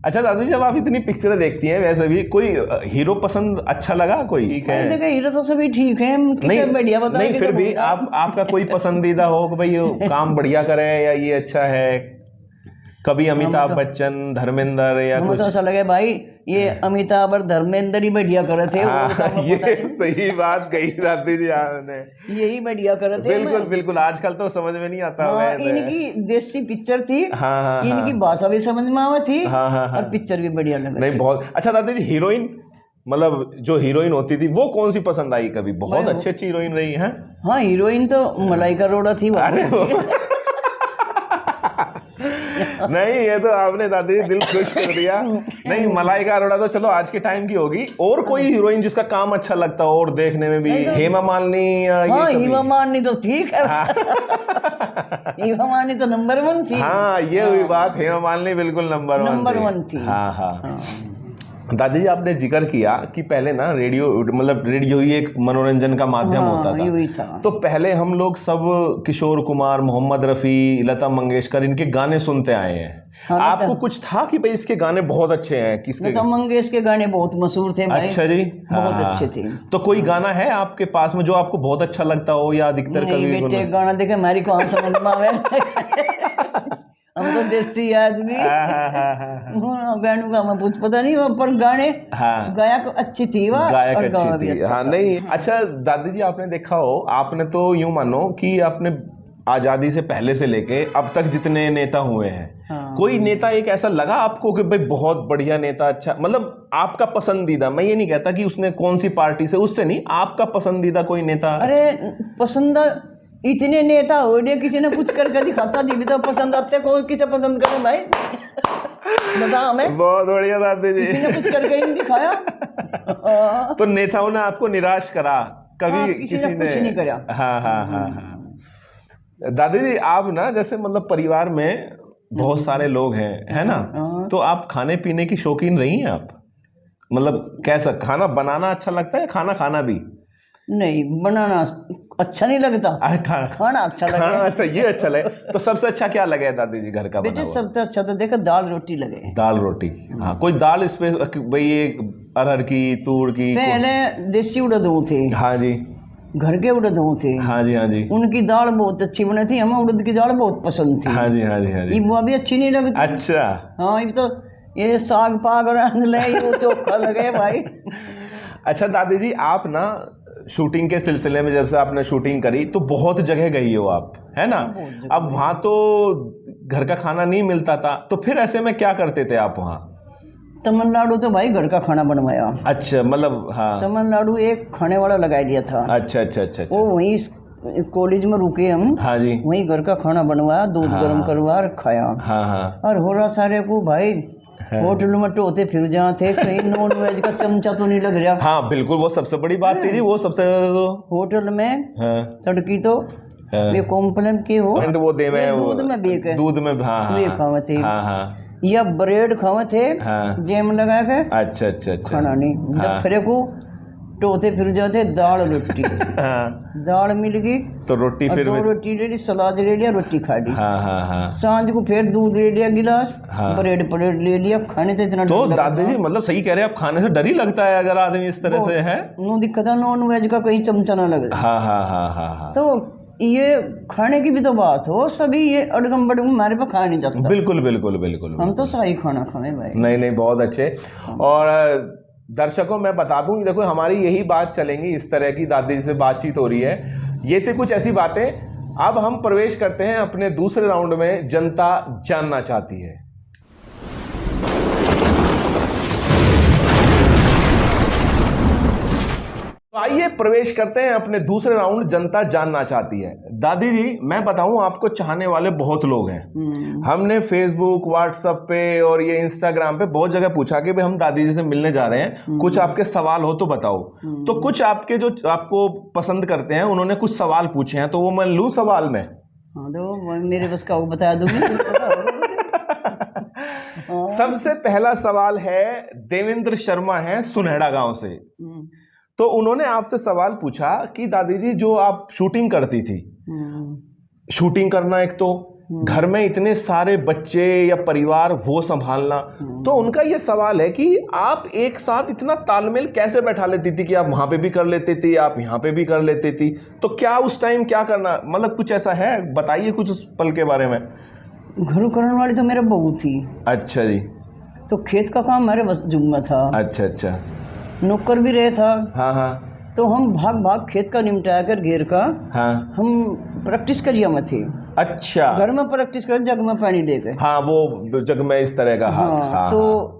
अच्छा दादी, जब आप इतनी पिक्चरें देखती हैं, वैसे भी कोई हीरो पसंद अच्छा लगा कोई? ठीक है, देखो हीरो तो सभी ठीक है, नहीं बढ़िया बता, नहीं, फिर भी आपका कोई पसंदीदा हो कि भाई ये काम बढ़िया करे, या ये अच्छा है? कभी अमिताभ बच्चन, धर्मेंद्र, या हमें कुछ? तो ऐसा लगे भाई ये अमिताभ और धर्मेंद्र ही बढ़िया करे थे। ये सही बात कही दादी जी आपने, यही बढ़िया करे थे। बिल्कुल बिल्कुल, आजकल तो समझ में नहीं आता। इनकी देसी पिक्चर थी। हाँ, इनकी भाषा भी समझ में आवा थी। हाँ, और पिक्चर भी बढ़िया लगे। नहीं, बहुत अच्छा। दादी जी, हीरोइन, मतलब जो हीरोइन होती थी वो कौन सी पसंद आई कभी? बहुत अच्छी अच्छी हीरोइन रही है। हाँ, हीरोइन तो मलाइका अरोड़ा थी। नहीं, ये तो आपने दादी जी दिल खुश कर दिया। नहीं, मलाइका अरोड़ा तो चलो आज के टाइम की होगी। और कोई हीरोइन जिसका काम अच्छा लगता हो और देखने में भी? हेमा मालिनी, या हाँ, हेमा मालिनी तो ठीक है। हेमा मालिनी तो नंबर 1 थी। हाँ, ये हुई बात, हेमा मालिनी बिल्कुल नंबर 1 थी। हाँ हाँ। दादी जी, आपने जिक्र किया कि पहले ना रेडियो, मतलब रेडियो ही एक मनोरंजन का माध्यम होता था। यही था। तो पहले हम लोग सब किशोर कुमार, मोहम्मद रफ़ी, लता मंगेशकर, इनके गाने सुनते आए हैं। आपको कुछ था कि भाई इसके गाने बहुत अच्छे हैं? किसके? लता मंगेशकर के गाने बहुत मशहूर थे भाई। अच्छा जी, बहुत अच्छे थे। तो कोई गाना है आपके पास में जो आपको बहुत अच्छा लगता हो, या अधिकतर कभी? बेटे, गाना देखे हमारी कौन समझ में आवे। हम तो देसी आदमी। गानों का हमें कुछ पता नहीं, पर गाने गायक अच्छी थी, गायक अच्छी थी। हाँ, नहीं, अच्छा दादी जी, आपने देखा हो, आपने तो यूं मानो कि आपने आजादी से पहले से लेके अब तक जितने नेता हुए हैं, कोई नेता एक ऐसा लगा आपको कि भाई बहुत बढ़िया नेता, अच्छा, मतलब आपका पसंदीदा? मैं ये नहीं कहता कि उसने कौन सी पार्टी से, उससे नहीं, आपका पसंदीदा कोई नेता? अरे पसंद इतने नेता हो गए, किसी ने कुछ करके दिखाता जी भी तो पसंद आते। कौन किसे पसंद करे भाई, बता हमें। बहुत बढ़िया दादी जी, किसी ने कुछ करके ही नहीं दिखाया। तो नेताओं ने आपको निराश करा कभी? किसी ने कुछ नहीं करा। हाँ हाँ हाँ हाँ। दादी जी, आप ना जैसे मतलब परिवार में बहुत सारे लोग हैं, है ना? तो आप खाने पीने की शौकीन रही हैं आप? मतलब कैसा खाना बनाना अच्छा लगता है, खाना खाना भी? नहीं, बनाना अच्छा नहीं लगता, खाना अच्छा लगे। खाना अच्छा, ये अच्छा लगे। तो सबसे अच्छा क्या लगे दादी जी घर का बना बेटे? हुआ? सबसे अच्छा तो देखो दाल रोटी लगे। दाल रोटी, हाँ। कोई दाल इस पे भाई, ये अरहर की, तूर की? पहले देसी उड़द थे। हाँ जी। घर के उड़द थे। हाँ जी, हाँ जी। उनकी दाल बहुत अच्छी बनी थी, हमें उड़द की दाल बहुत पसंद थी। हाँ जी, हाँ जी, हाँ जी। वो अभी अच्छी नहीं लगती। अच्छा। हाँ, ये तो ये साग पाग ले, ये चोखा लगे भाई। अच्छा दादी जी, आप ना शूटिंग के सिलसिले में जब से आपने शूटिंग करी तो बहुत जगह गई हो आप, है ना? अब वहाँ तो घर का खाना नहीं मिलता था, तो फिर ऐसे में क्या करते थे आप वहाँ? तमिलनाडु तो भाई घर का खाना बनवाया। अच्छा, मतलब हाँ। तमिलनाडु एक खाने वाला लगा दिया था। अच्छा अच्छा अच्छा अच्छा। वो वहीं कॉलेज में रुके हम। हाँ जी। वहीं घर का खाना बनवाया, दूध गर्म करवा और खाया। हाँ हाँ। और हो रहा सारे को भाई होटल में टोते फिर जहाँ थे, कहीं नॉन वेज का चमचा तो नहीं लग रहा। हाँ बिल्कुल, वो सबसे बड़ी बात थी जी, वो सबसे होटल में हाँ। तड़की तो वे कॉम्प्लेन के हो, वो दे में दूध में बेक, दूध में, हाँ वे खावे थे। हाँ हाँ। या ब्रेड खावे थे, हाँ। जैम लगा के। अच्छा अच्छा अच्छा। खाना नहीं, जब फिर को टोते फिर जाते दाल रोटी। हाँ। दाल मिल गई तो रोटी, फिर दो रोटी ले ली, सलाद ले लिया, रोटी खा ली। हाँ हाँ हाँ। सांझ को फिर दूध ले लिया गिलास, हाँ। ब्रेड प्लेट ले लिया। खाने तो इतना तो दादी जी मतलब सही कह रहे हैं आप, खाने से डर ही लगता है अगर आदमी इस तरह से है। नो दिक्कत है, नॉन वेज का कहीं चमचा ना लगे। हाँ हाँ हाँ हाँ हाँ। तो ये खाने की भी तो बात हो, सभी ये अड़गम बड़गम हमारे पे खाया नहीं जाता। बिल्कुल बिल्कुल बिल्कुल। हम तो शाही खाना खाए भाई। नहीं नहीं, बहुत अच्छे। और दर्शकों मैं बता दूं, देखो हमारी यही बात चलेंगी, इस तरह की दादी जी से बातचीत हो रही है। ये थे कुछ ऐसी बातें। अब हम प्रवेश करते हैं अपने दूसरे राउंड में, जनता जानना चाहती है। आइए प्रवेश करते हैं अपने दूसरे राउंड, जनता जानना चाहती है। दादी जी मैं बताऊं, आपको चाहने वाले बहुत लोग हैं। हमने फेसबुक, व्हाट्सएप पे और ये इंस्टाग्राम पे बहुत जगह पूछा कि भाई हम दादी जी से मिलने जा रहे हैं, कुछ आपके सवाल हो तो बताओ। तो कुछ आपके जो आपको पसंद करते हैं उन्होंने कुछ सवाल पूछे हैं, तो वो मैं लूं सवाल में? हाँ तो मेरे बस का वो बता दूंगी। सबसे पहला सवाल है, देवेंद्र शर्मा है सुनहरा गांव से। तो उन्होंने आपसे सवाल पूछा कि दादी जी जो आप शूटिंग करती थी, शूटिंग करना एक तो, घर में इतने सारे बच्चे या परिवार वो संभालना, तो उनका ये सवाल है कि आप एक साथ इतना तालमेल कैसे बैठा लेती थी कि आप वहां पे भी कर लेती थी, आप यहाँ पे भी कर लेती थी? तो क्या उस टाइम क्या करना, मतलब कुछ ऐसा है, बताइए कुछ उस पल के बारे में। घर करने वाली तो मेरा बहू थी। अच्छा जी। तो खेत का काम मेरे बस जुम्मा था। अच्छा अच्छा। नौकर भी रहे था। हाँ हाँ। तो हम भाग भाग खेत का निपटाया कर घेर का, हाँ, हम प्रैक्टिस करिए में थे। अच्छा। घर में प्रैक्टिस कर, जग में पानी लेके। हाँ, वो जग में इस तरह का। हाँ, हाँ, तो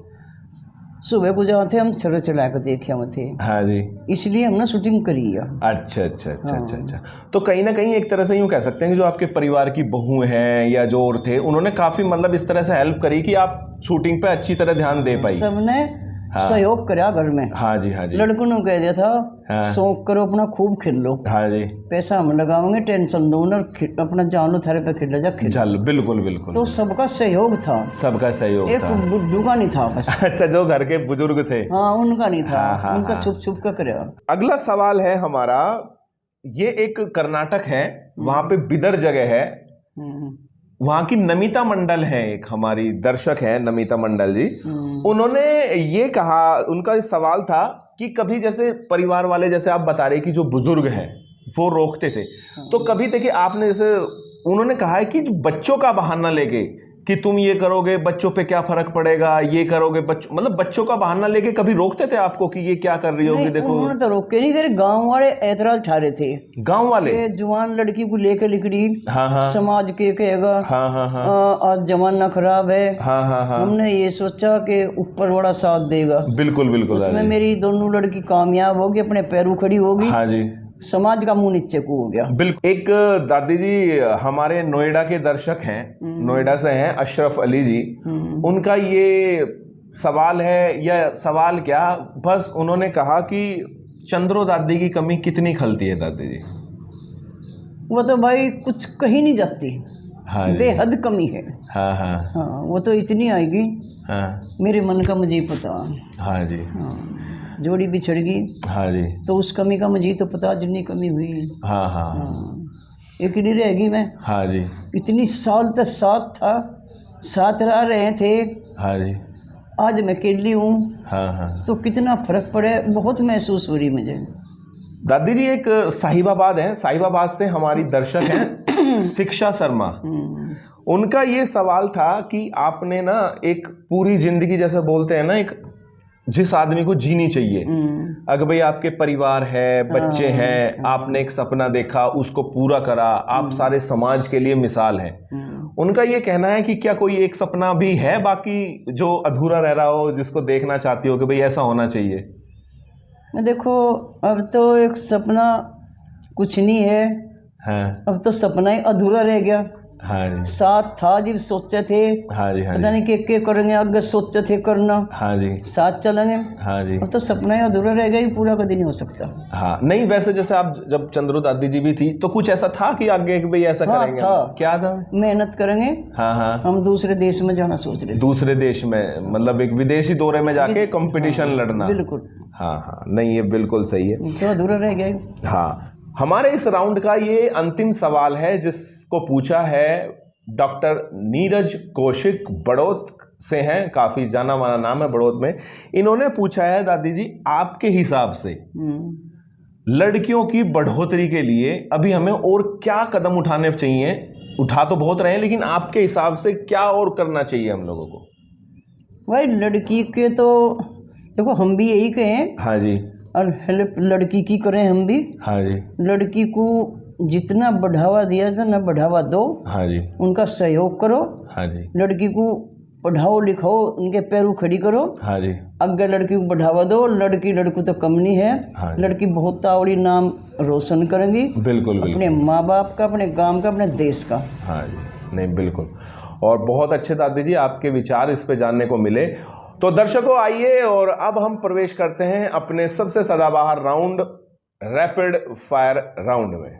सुबह को जहाँ थे हम छड़ चला कर देखे हम थे। हाँ जी। इसलिए हमने शूटिंग करी है। अच्छा अच्छा अच्छा अच्छा अच्छा। तो कहीं ना कहीं एक तरह से यूँ कह सकते हैं कि जो आपके परिवार की बहू हैं या जो और थे, उन्होंने काफी मतलब इस तरह से हेल्प करी कि आप शूटिंग पे अच्छी तरह ध्यान दे पाई। सबने सहयोग करा घर में। हाँ जी, हाँ जी। लड़कों ने कह दिया था, शौक करो अपना, खूब खेल लो। हाँ जी। पैसा हम लगाओगे, टेंशन दो ना, अपना जान लो, थारे पे खेल जा, खेल। बिल्कुल बिल्कुल। तो सबका सहयोग था। सबका सहयोग एक था। बुड्ढू का नहीं था बस। अच्छा, जो घर के बुजुर्ग थे। हाँ, उनका नहीं था। उनका छुप छुप कर करे। अगला सवाल है हमारा, ये एक कर्नाटक है, वहां पे बिदर जगह है, वहाँ की नमिता मंडल है, एक हमारी दर्शक है नमिता मंडल जी। उन्होंने ये कहा, उनका सवाल था कि कभी जैसे परिवार वाले, जैसे आप बता रहे कि जो बुजुर्ग हैं वो रोकते थे, तो कभी देखिए आपने जैसे, उन्होंने कहा है कि बच्चों का बहाना लेके कि तुम ये करोगे बच्चों पे क्या फर्क पड़ेगा, ये करोगे बच्चों, मतलब बच्चों का बहाना लेके कभी रोकते थे आपको कि ये क्या कर रही होगी? देखो उन्होंने तो रोके नहीं, फिर गांव वाले ऐतराज उठा रहे थे। गांव वाले? जवान लड़की को लेकर लिखड़ी। हाँ हाँ। समाज के कहेगा। हाँ हाँ हाँ। आज जमाना खराब है। हाँ हाँ हाँ। हमने ये सोचा कि ऊपर बड़ा साथ देगा। बिल्कुल बिल्कुल। उसमें मेरी दोनों लड़की कामयाब होगी, अपने पैरों खड़ी होगी। हाँ जी। समाज का मुंह नीचे को हो गया। बिल्कुल। एक दादी जी हमारे नोएडा के दर्शक हैं, नोएडा से हैं, अशरफ अली जी। उनका ये सवाल है, या सवाल क्या, बस उन्होंने कहा कि चंद्रो दादी की कमी कितनी खलती है दादी जी? वो तो भाई कुछ कहीं नहीं जाती। हाँ, बेहद कमी है। हाँ हाँ हाँ। वो तो इतनी आएगी। हाँ, मेरे मन का मुझे पता। हाँ जी। जोड़ी बिछड़ गई। हाँ जी। तो उस कमी का मुझे तो पता जितनी कमी हुई। हाँ हाँ अकेली रहेगी मैं। हाँ जी। इतनी साल तक साथ था, साथ रह रहे थे। हाँ जी। आज मैं अकेली हूँ। हाँ हाँ। तो कितना फर्क पड़े, बहुत महसूस हो रही मुझे। दादी जी एक साहिबाबाद है, साहिबाबाद से हमारी दर्शक हैं शिक्षा शर्मा। उनका ये सवाल था कि आपने ना एक पूरी जिंदगी, जैसे बोलते हैं ना, एक जिस आदमी को जीनी चाहिए, अगर भाई आपके परिवार है, बच्चे हैं, आपने एक सपना देखा, उसको पूरा करा, आप सारे समाज के लिए मिसाल हैं। उनका ये कहना है कि क्या कोई एक सपना भी है बाकी जो अधूरा रह रहा हो, जिसको देखना चाहती हो कि भाई ऐसा होना चाहिए? मैं देखो, अब तो एक सपना कुछ नहीं है। हाँ। अब तो सपना ही अधूरा रह गया। हाँ जी। साथ था जब सोचे थे। हाँ जी। हाँ पता नहीं के करेंगे, आगे सोचे थे करना। हाँ जी। साथ चलेंगे। हाँ जी। अब तो सपना ही अधूरा रह गया, पूरा कभी नहीं हो सकता। हाँ नहीं, वैसे जैसे आप जब चंद्रू दादी जी भी थी तो कुछ ऐसा था कि आगे भाई ऐसा करेंगे? था। क्या था? मेहनत करेंगे। हाँ हाँ। हम दूसरे देश में जाना सोच रहे थे। दूसरे देश में मतलब एक विदेशी दौरे में जाके कंपटीशन लड़ना। बिल्कुल। हाँ हाँ, नहीं ये बिल्कुल सही है। तो अधूरा रह गया। हाँ, हमारे इस राउंड का ये अंतिम सवाल है जिसको पूछा है डॉक्टर नीरज कौशिक, बड़ौत से हैं, काफी जाना माना नाम है बड़ौत में। इन्होंने पूछा है दादी जी, आपके हिसाब से लड़कियों की बढ़ोतरी के लिए अभी हमें और क्या कदम उठाने चाहिए? उठा तो बहुत रहे हैं, लेकिन आपके हिसाब से क्या और करना चाहिए हम लोगों को? भाई लड़की के तो देखो, हम भी यही कहें। हाँ जी। और हेल्प लड़की की करें हम भी। हाँ जी। लड़की को जितना बढ़ावा दिया जाए ना, बढ़ावा दो। हाँ जी। उनका सहयोग करो। हाँ जी। लड़की को पढ़ाओ लिखाओ, उनके पैरों खड़ी करो। हाँ जी। आगे लड़की को बढ़ावा दो। लड़की लड़को तो कम नहीं है। हाँ। लड़की बहुत तावड़ी नाम रोशन करेंगी। बिल्कुल अपने माँ बाप का, अपने गांव का, अपने देश का। हाँ जी, नहीं बिल्कुल। और बहुत अच्छे दादी जी आपके विचार इस पे जानने को मिले। तो दर्शकों आइए और अब हम प्रवेश करते हैं अपने सबसे सदाबहार राउंड, रैपिड फायर राउंड में।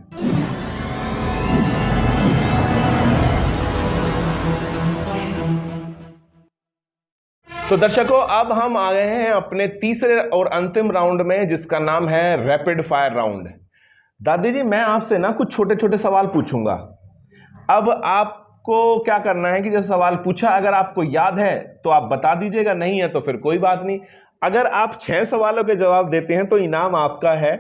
तो दर्शकों अब हम आ गए हैं अपने तीसरे और अंतिम राउंड में, जिसका नाम है रैपिड फायर राउंड। दादी जी मैं आपसे ना कुछ छोटे छोटे सवाल पूछूंगा। अब आपको क्या करना है कि जैसे सवाल पूछा, अगर आपको याद है तो आप बता दीजिएगा, नहीं है तो फिर कोई बात नहीं। अगर आप 6 सवालों के जवाब देते हैं तो इनाम आपका है।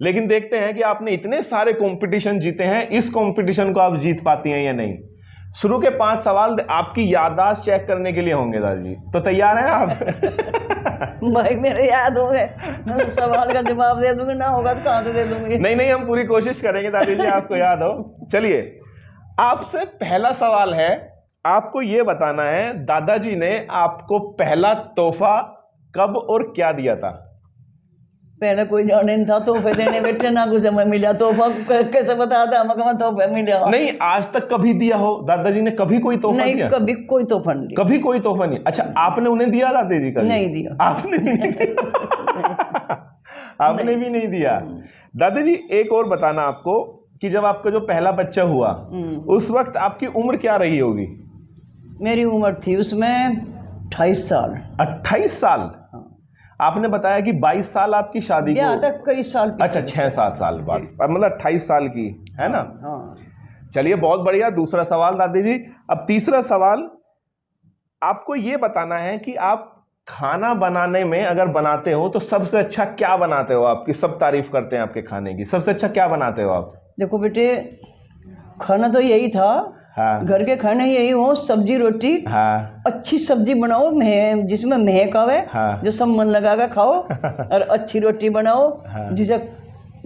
लेकिन देखते हैं कि आपने इतने सारे कंपटीशन जीते हैं, इस कंपटीशन को आप जीत पाती हैं या नहीं। शुरू के 5 सवाल आपकी याददाश्त चेक करने के लिए होंगे दादी जी, तो तैयार हैं आप? भाई मेरे याद हो गए, मैं सवाल का जवाब दे दूंगी, ना होगा तो कहाँ से दे दूंगी। नहीं नहीं, हम पूरी कोशिश करेंगे दादी जी आपको याद हो। चलिए, आपसे पहला सवाल है, आपको ये बताना है दादाजी ने आपको पहला तोहफा कब और क्या दिया था? पहले कोई जाने नहीं था तोहफे देने बैठे, ना कुछ हमें मिला तोहफा। कैसे बता दे हमें, कहाँ तोहफा मिला? नहीं, आज तक कभी दिया हो दादाजी ने? कभी कोई तोहफा दिया? नहीं, कभी कोई तोहफा नहीं दिया। कभी कोई तोहफा नहीं? अच्छा, आपने उन्हें दिया दादी जी? कभी नहीं दिया। आपने भी नहीं दिया? आपने भी नहीं दिया। दादी जी एक और बताना आपको कि जब आपका जो पहला बच्चा हुआ उस वक्त आपकी उम्र क्या रही होगी? मेरी उम्र थी उसमें 28 साल। 28 साल? आपने बताया कि 22 साल आपकी शादी को। तक कई साल। अच्छा, 6-7 साल बाद, मतलब 28 साल की है ना? हाँ। चलिए बहुत बढ़िया। दूसरा सवाल दादी जी। अब तीसरा सवाल, आपको ये बताना है कि आप खाना बनाने में अगर बनाते हो तो सबसे अच्छा क्या बनाते हो? आपकी सब तारीफ करते हैं आपके खाने की, सबसे अच्छा क्या बनाते हो आप? देखो बेटे, खाना तो यही था। हाँ। घर के खाने यही हो, सब्जी रोटी। हाँ। अच्छी सब्जी बनाओ जिसमें महक आवे। हाँ। जो सब मन लगा कर खाओ। और अच्छी रोटी बनाओ। हाँ। जिसे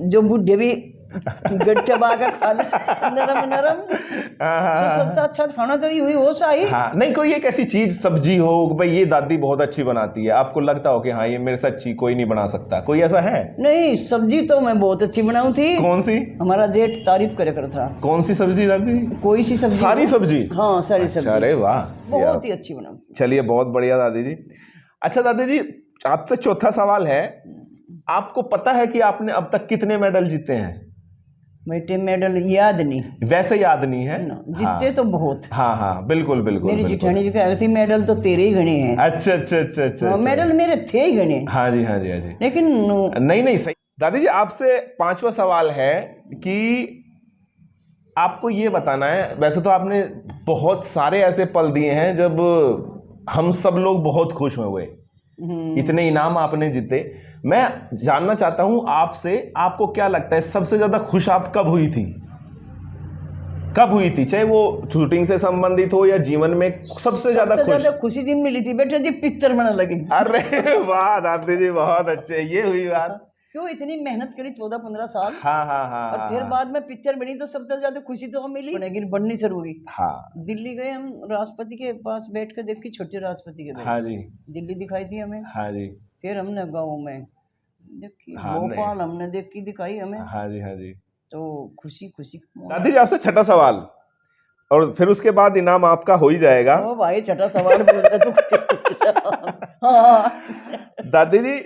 जो बूढ़े भी गट चबा कर खा ले, नरम नरम। सबसे अच्छा खाना तो ये हुई हो साई। हाँ। नहीं, कोई एक ऐसी चीज सब्जी हो भाई ये दादी बहुत अच्छी बनाती है, आपको लगता हो कि हाँ ये मेरे से अच्छी कोई नहीं बना सकता, कोई ऐसा है? नहीं, सब्जी तो मैं बहुत अच्छी बनाऊं थी। कौन सी? हमारा जेठ तारीफ करे कर था। कौन सी सब्जी दादी? कोई सी सब्जी। सारी सब्जी? हाँ, सारी सब्जी। अरे वाह, बहुत ही अच्छी बनाऊं। चलिए बहुत बढ़िया दादी जी। अच्छा दादी जी, आपसे चौथा सवाल है, आपको पता है कि आपने अब तक कितने मेडल जीते हैं? बेटे मेडल याद नहीं, वैसे याद नहीं है ना, जीते तो बहुत। हाँ हाँ बिल्कुल बिल्कुल मेरी बिल्कुल। जिठानी जी कह रही थी मेडल तो तेरे ही गणे हैं। अच्छा अच्छा अच्छा अच्छा, अच्छा। मेडल मेरे थे ही गणे। हाँ जी हाँ जी हाँ जी। लेकिन नहीं नहीं सही। दादी जी आपसे 5वां सवाल है कि आपको ये बताना है, वैसे तो आपने बहुत सारे ऐसे पल दिए हैं जब हम सब लोग बहुत खुश हुए, इतने इनाम आपने जीते। मैं जानना चाहता हूं आपसे, आपको क्या लगता है सबसे ज्यादा खुश आप कब हुई थी? कब हुई थी, चाहे वो शूटिंग से संबंधित हो या जीवन में सबसे ज्यादा खुशी जी मिली थी बेटा जी पिक्चर बना लगी। अरे वाह दादी जी बहुत अच्छे, ये हुई बात। क्यों इतनी मेहनत करी 14-15 साल। हाँ हाँ हाँ। और फिर बाद में पिक्चर बनी तो सबसे ज्यादा खुशी तो मिली, लेकिन बननी शुरू हुई। हाँ दिल्ली गए हम, राष्ट्रपति के पास बैठ कर देखी, छोटे राष्ट्रपति के। हाँ जी। दिल्ली दिखाई थी हमें। हाँ जी। फिर हमने गाँव में देखी, भोपाल हमने देखी दिखाई हमें। हाँ जी हाँ जी। तो खुशी खुशी। दादी जी आपसे छठा सवाल, और फिर उसके बाद इनाम आपका हो ही जाएगा। ओ भाई छठा सवाल बोल रहे तो। हाँ। दादी जी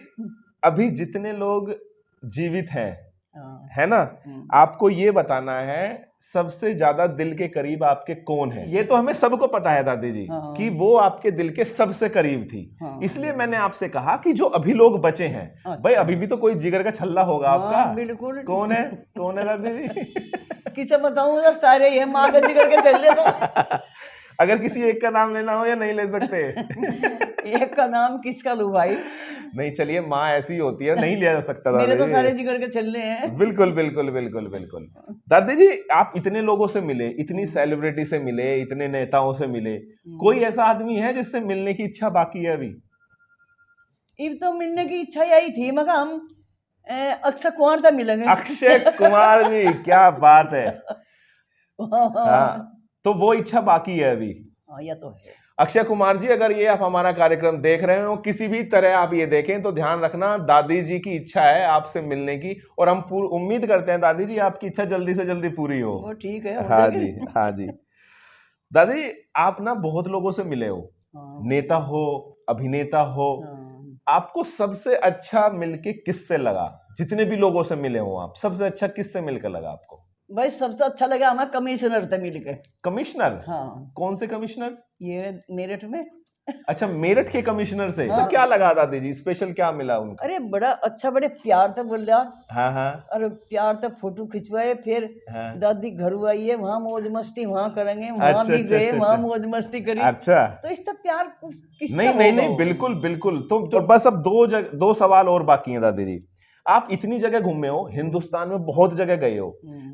अभी जितने लोग जीवित हैं, है ना, आपको ये बताना है सबसे ज्यादा दिल के करीब आपके कौन है। ये तो हमें सबको पता है दादी जी कि वो आपके दिल के सबसे करीब थी। इसलिए मैंने आपसे कहा कि जो अभी लोग बचे हैं, भाई अभी भी तो कोई जिगर का छल्ला होगा आपका। बिल्कुल। कौन है, कौन है दादी जी? किसे बताऊं, सारे ये माँ का जिगर के चल रहे तो। अगर किसी एक का नाम लेना हो या नहीं ले सकते? एक का नाम किसका लूं भाई? नहीं चलिए, माँ ऐसी होती है, नहीं लिया जा सकता। मेरे तो सारे जिगर के चल रहे हैं। बिल्कुल बिल्कुल बिल्कुल बिल्कुल। दादी जी आप इतने लोगों से मिले, इतनी सेलिब्रिटी से मिले, इतने नेताओं से मिले, कोई ऐसा आदमी है जिससे मिलने की इच्छा बाकी है अभी? अब तो मिलने की इच्छा यही थी, मगर हम अक्षय कुमार से मिलेंगे। अक्षय कुमार जी, क्या बात है। हाँ, तो वो इच्छा बाकी है अभी। हाँ यह तो है। अक्षय कुमार जी अगर ये आप हमारा कार्यक्रम देख रहे हो, किसी भी तरह आप ये देखें तो ध्यान रखना दादी जी की इच्छा है आपसे मिलने की, और हम उम्मीद करते हैं दादी जी आपकी इच्छा जल्दी से जल्दी पूरी हो। वो ठीक है। हाँ जी हाँ जी। दादी आप ना बहुत लोगों से मिले हो, नेता हो, अभिनेता हो, आपको सबसे अच्छा मिलके किससे लगा? जितने भी लोगों से मिले हो आप, सबसे अच्छा किससे मिलकर लगा आपको? भाई सबसे अच्छा लगा हमें कमिश्नर से मिलके। कमिश्नर? हाँ। कौन से कमिश्नर? ये मेरठ में। अच्छा मेरठ के कमिश्नर से। हाँ। क्या लगा दादी जी, स्पेशल क्या मिला उनको? अरे बड़ा अच्छा, बड़े प्यार से बोल रहा। हाँ हाँ। अरे प्यार से फोटो खिंचवाए, फिर हाँ। दादी घर आई है, वहाँ मौज मस्ती वहाँ करेंगे, वहाँ भी गए, वहाँ मौज मस्ती करी। अच्छा तो इसका प्यार किसका? नहीं नहीं नहीं बिल्कुल बिल्कुल। तो बस अब दो सवाल और बाकी हैं दादी जी। आप इतनी जगह घूमे हो, हिंदुस्तान में बहुत जगह गए हो,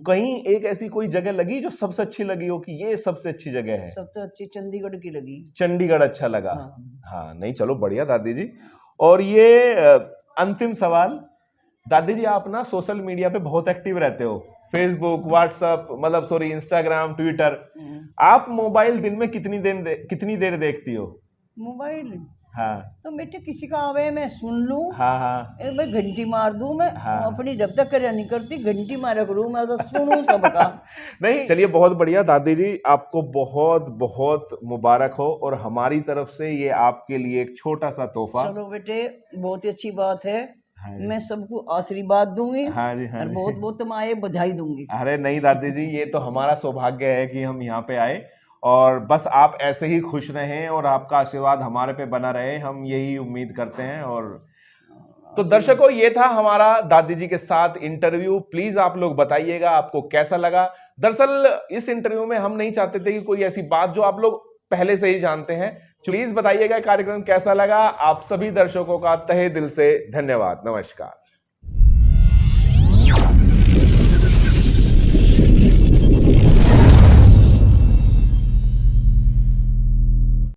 कहीं एक ऐसी कोई जगह लगी जो सबसे अच्छी लगी हो कि ये सबसे अच्छी जगह है? सबसे अच्छी चंडीगढ़ की लगी। चंडीगढ़ अच्छा लगा। हाँ नहीं चलो बढ़िया दादी जी। और ये अंतिम सवाल, दादी जी आप ना सोशल मीडिया पे बहुत एक्टिव रहते हो, फेसबुक, व्हाट्सएप, मतलब सॉरी इंस्टाग्राम, ट्विटर। आप मोबाइल दिन में कितनी देर देखती हो? मोबाइल? हाँ। तो बेटे किसी का आवे मैं सुन लूं। हाँ हाँ। भाई घंटी मार दूं मैं। हाँ। अपनी जब तक कार्य नहीं करती घंटी मारा करूं मैं, तो सुनूं सबका। नहीं चलिए बहुत बढ़िया दादी जी, आपको बहुत बहुत मुबारक हो, और हमारी तरफ से ये आपके लिए एक छोटा सा तोहफा। चलो बेटे बहुत ही अच्छी बात है। हाँ मैं सबको आशीर्वाद दूंगी। हाँ जी हाँ। और बहुत बहुत तुम्हारे बधाई दूंगी। अरे नहीं दादी जी, ये तो हमारा सौभाग्य है कि हम यहाँ पे आए, और बस आप ऐसे ही खुश रहें और आपका आशीर्वाद हमारे पे बना रहे, हम यही उम्मीद करते हैं। और तो दर्शकों ये था हमारा दादी जी के साथ इंटरव्यू। प्लीज आप लोग बताइएगा आपको कैसा लगा। दरअसल इस इंटरव्यू में हम नहीं चाहते थे कि कोई ऐसी बात जो आप लोग पहले से ही जानते हैं। प्लीज बताइएगा कार्यक्रम कैसा लगा। आप सभी दर्शकों का तहे दिल से धन्यवाद। नमस्कार।